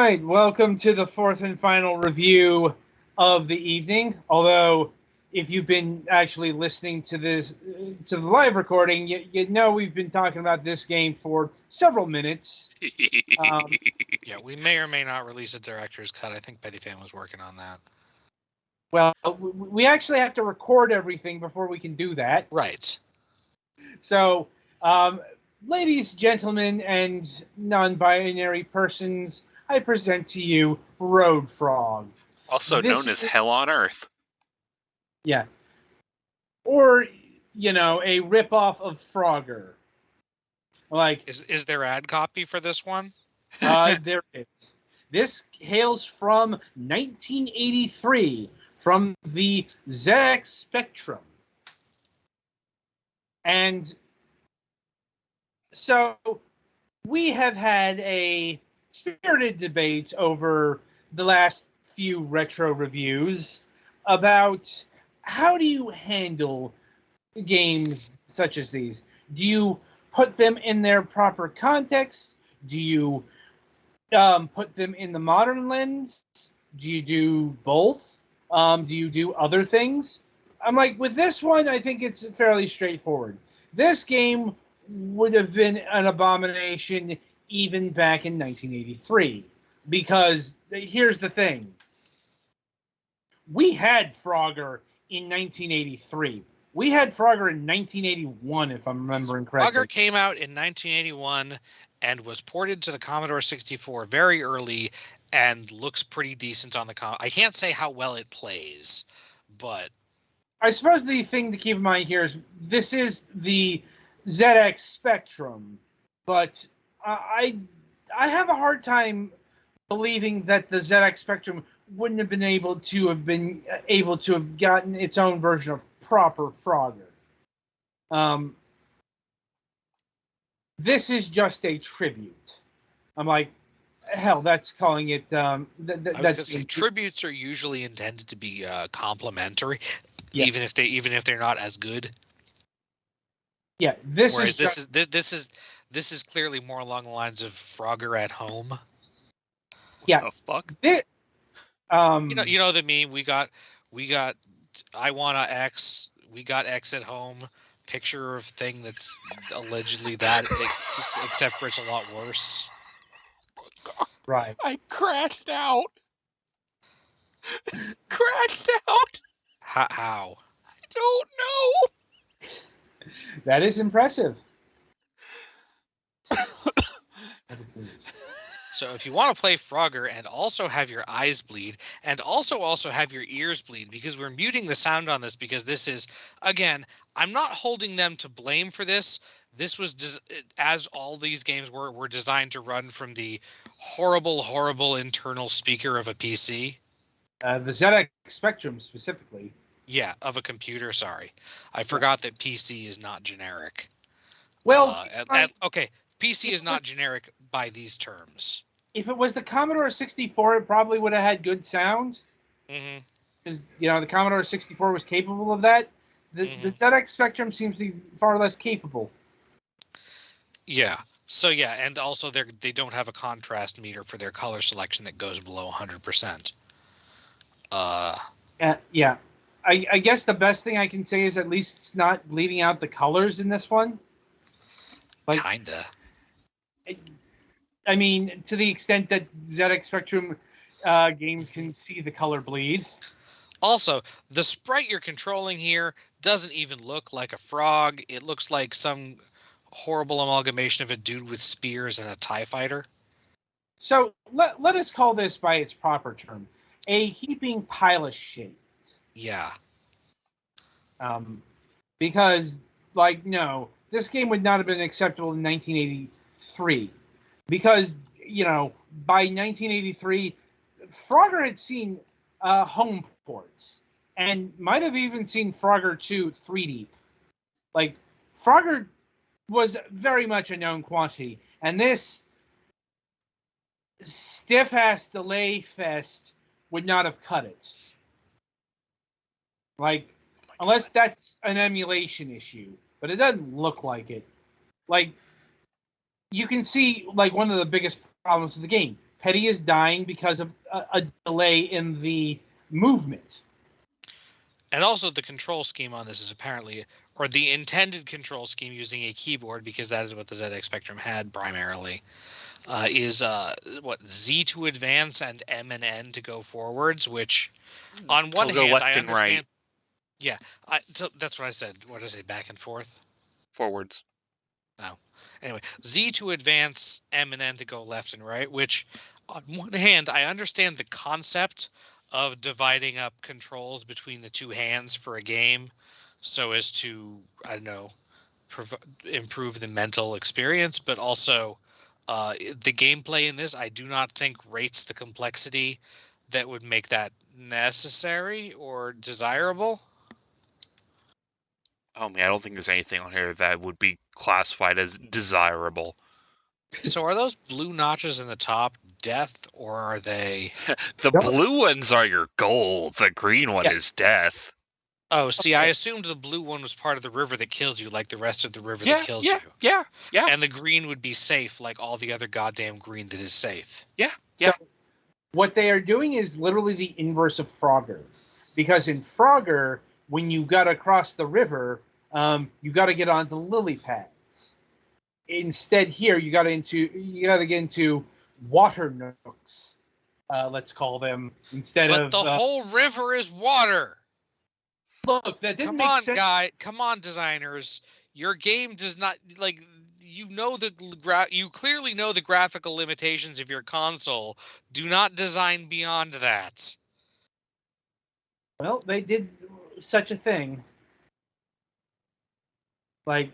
right, welcome to the fourth and final review of the evening. Although, if you've been actually listening to this, to the live recording, you know we've been talking about this game for several minutes. Yeah, we may or may not release a director's cut. I think Petty Fan was working on that. Well, we actually have to record everything before we can do that. Right. So, ladies, gentlemen, and non-binary persons, I present to you Road Frog. Also known as Hell on Earth. Yeah. Or, a ripoff of Frogger. Like, is there ad copy for this one? there is. This hails from 1983 from the ZX Spectrum. And so we have had a spirited debate over the last few retro reviews about how do you handle games such as these? Do you put them in their proper context? Do you put them in the modern lens? Do you do both? Do you do other things? I'm like, with this one, I think it's fairly straightforward. This game would have been an abomination even back in 1983. Because here's the thing. We had Frogger in 1983. We had Frogger in 1981, if I'm remembering correctly. Frogger came out in 1981 and was ported to the Commodore 64 very early and looks pretty decent on the I can't say how well it plays, but I suppose the thing to keep in mind here is this is the ZX Spectrum, but I have a hard time believing that the ZX Spectrum wouldn't have been able to have gotten its own version of proper Frogger. This is just a tribute. I'm like, hell, that's calling it. I was going to say tributes are usually intended to be complimentary, yeah. even if they're not as good. Yeah, this is clearly more along the lines of Frogger at home. Yeah, the fuck. You know the meme. We got. I wanna X. We got X at home. Picture of thing that's allegedly that, except for it's a lot worse. Right. I crashed out. Crashed out. How? I don't know. That is impressive. So if you want to play Frogger and also have your eyes bleed and also have your ears bleed, because we're muting the sound on this because this is, again, I'm not holding them to blame for this. This was, as all these games were designed to run from the horrible internal speaker of a PC. The ZX Spectrum specifically. Yeah, of a computer, sorry. I forgot that PC is not generic. Well, okay, PC is not generic by these terms. If it was the Commodore 64, it probably would have had good sound. Mm-hmm. Because, the Commodore 64 was capable of that. The ZX Spectrum seems to be far less capable. Yeah. So, yeah, and also they don't have a contrast meter for their color selection that goes below 100%. Yeah. I guess the best thing I can say is at least it's not bleeding out the colors in this one. Like, kinda. I mean, to the extent that ZX Spectrum games can see the color bleed. Also, the sprite you're controlling here doesn't even look like a frog. It looks like some horrible amalgamation of a dude with spears and a TIE fighter. So let us call this by its proper term, a heaping pile of shit. Yeah. Because, no, this game would not have been acceptable in 1983. Because, by 1983, Frogger had seen home ports and might have even seen Frogger 2 3D. Frogger was very much a known quantity. And this stiff-ass delay fest would not have cut it. Unless that's an emulation issue. But it doesn't look like it. You can see, one of the biggest problems of the game. Petty is dying because of a delay in the movement. And also the control scheme on this is apparently, or the intended control scheme using a keyboard, because that is what the ZX Spectrum had primarily, is Z to advance and M and N to go forwards, which on one To go hand left I and understand. right. Yeah, so that's what I said. What did I say? Back and forth? Forwards. Oh. Anyway, Z to advance, M and N to go left and right, which on one hand, I understand the concept of dividing up controls between the two hands for a game so as to, I don't know, improve the mental experience, but also the gameplay in this, I do not think rates the complexity that would make that necessary or desirable. Oh man, I don't think there's anything on here that would be classified as desirable. So are those blue notches in the top death, or are they... The blue ones are your gold. The green one is death. Oh, see, I assumed the blue one was part of the river that kills you, like the rest of the river that kills you. Yeah. And the green would be safe, like all the other goddamn green that is safe. Yeah. So what they are doing is literally the inverse of Frogger. Because in Frogger, when you got to cross the river, you got to get onto lily pads. Instead, here you got to get into water nooks, let's call them, But the whole river is water. Look, that didn't make sense. Come on, designers. Your game does not, like, you clearly know the graphical limitations of your console. Do not design beyond that. Well, they did such a thing. Like,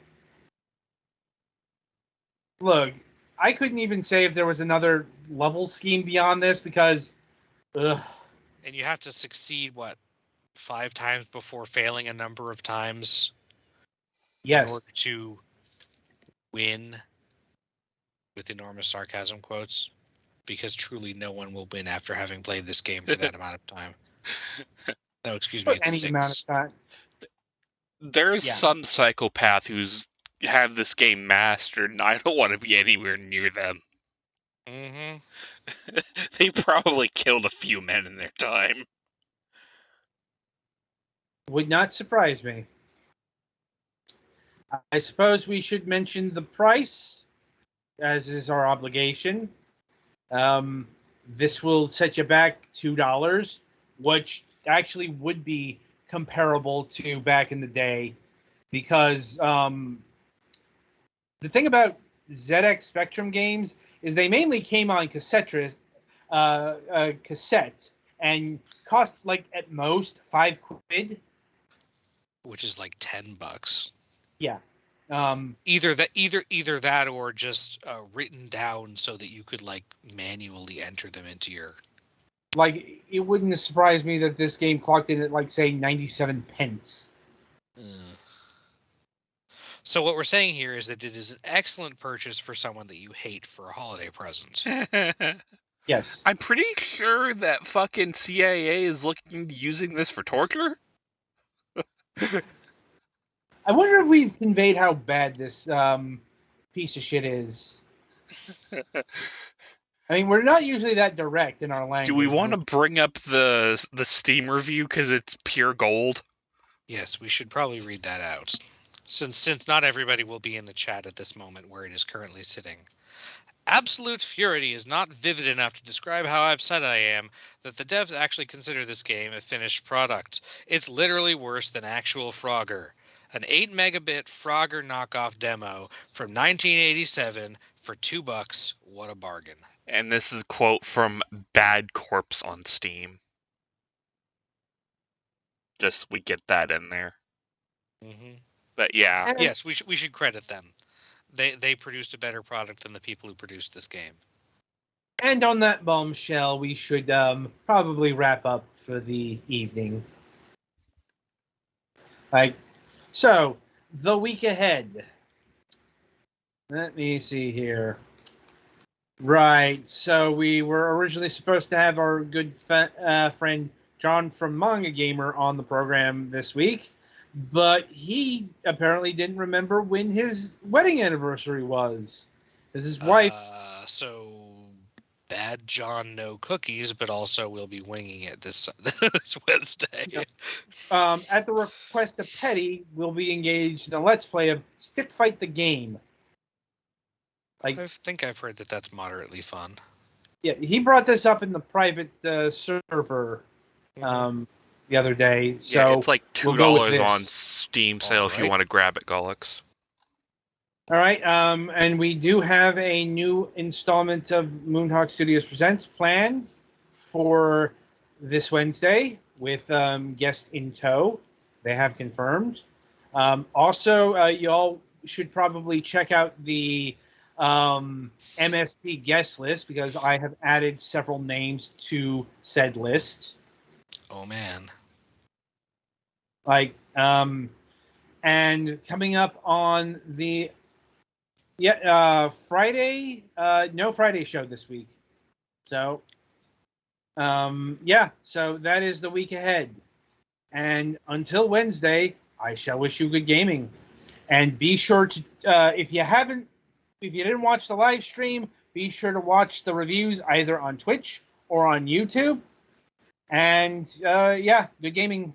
look, I couldn't even say if there was another level scheme beyond this because, ugh. And you have to succeed, 5 times before failing a number of times? Yes. In order to win, with enormous sarcasm quotes, because truly no one will win after having played this game for that amount of time. No, excuse me, it's 6. Amount of time. There's some psychopath who's have this game mastered, and I don't want to be anywhere near them. Mm-hmm. They probably killed a few men in their time. Would not surprise me. I suppose we should mention the price, as is our obligation. This will set you back $2, which actually would be comparable to back in the day, because the thing about ZX Spectrum games is they mainly came on cassette and cost like at most £5, which is like $10. Yeah. Either that or just written down so that you could like manually enter them into your. Like, it wouldn't surprise me that this game clocked in at like say 97 pence. So what we're saying here is that it is an excellent purchase for someone that you hate for a holiday present. Yes. I'm pretty sure that fucking CIA is looking into using this for torture. I wonder if we've conveyed how bad this piece of shit is. I mean, we're not usually that direct in our language. Do we want to bring up the Steam review because it's pure gold? Yes, we should probably read that out. Since not everybody will be in the chat at this moment where it is currently sitting. Absolute fury is not vivid enough to describe how upset I am that the devs actually consider this game a finished product. It's literally worse than actual Frogger. An 8 megabit Frogger knockoff demo from 1987 for $2. What a bargain. And this is a quote from Bad Corpse on Steam. Just we get that in there. Mm-hmm. But yeah. Yes, we should credit them. They produced a better product than the people who produced this game. And on that bombshell, we should probably wrap up for the evening. So, the week ahead. Let me see here. Right, so we were originally supposed to have our good friend John from Manga Gamer on the program this week, but he apparently didn't remember when his wedding anniversary was. Because his wife... So, Bad John no cookies, but also we'll be winging it this this Wednesday. Yeah. At the request of Petty, we'll be engaged in a Let's Play of Stick Fight the Game. I think I've heard that that's moderately fun. Yeah, he brought this up in the private server the other day. So yeah, it's like $2 on Steam sale if you want to grab it, Gullix. All right, and we do have a new installment of Moonhawk Studios Presents planned for this Wednesday with guest in tow. They have confirmed. Also, y'all should probably check out the MSP guest list because I have added several names to said list. Oh man! And coming up on the Friday, no Friday show this week. So, so that is the week ahead. And until Wednesday, I shall wish you good gaming. And be sure to, if you didn't watch the live stream, be sure to watch the reviews either on Twitch or on YouTube. And good gaming.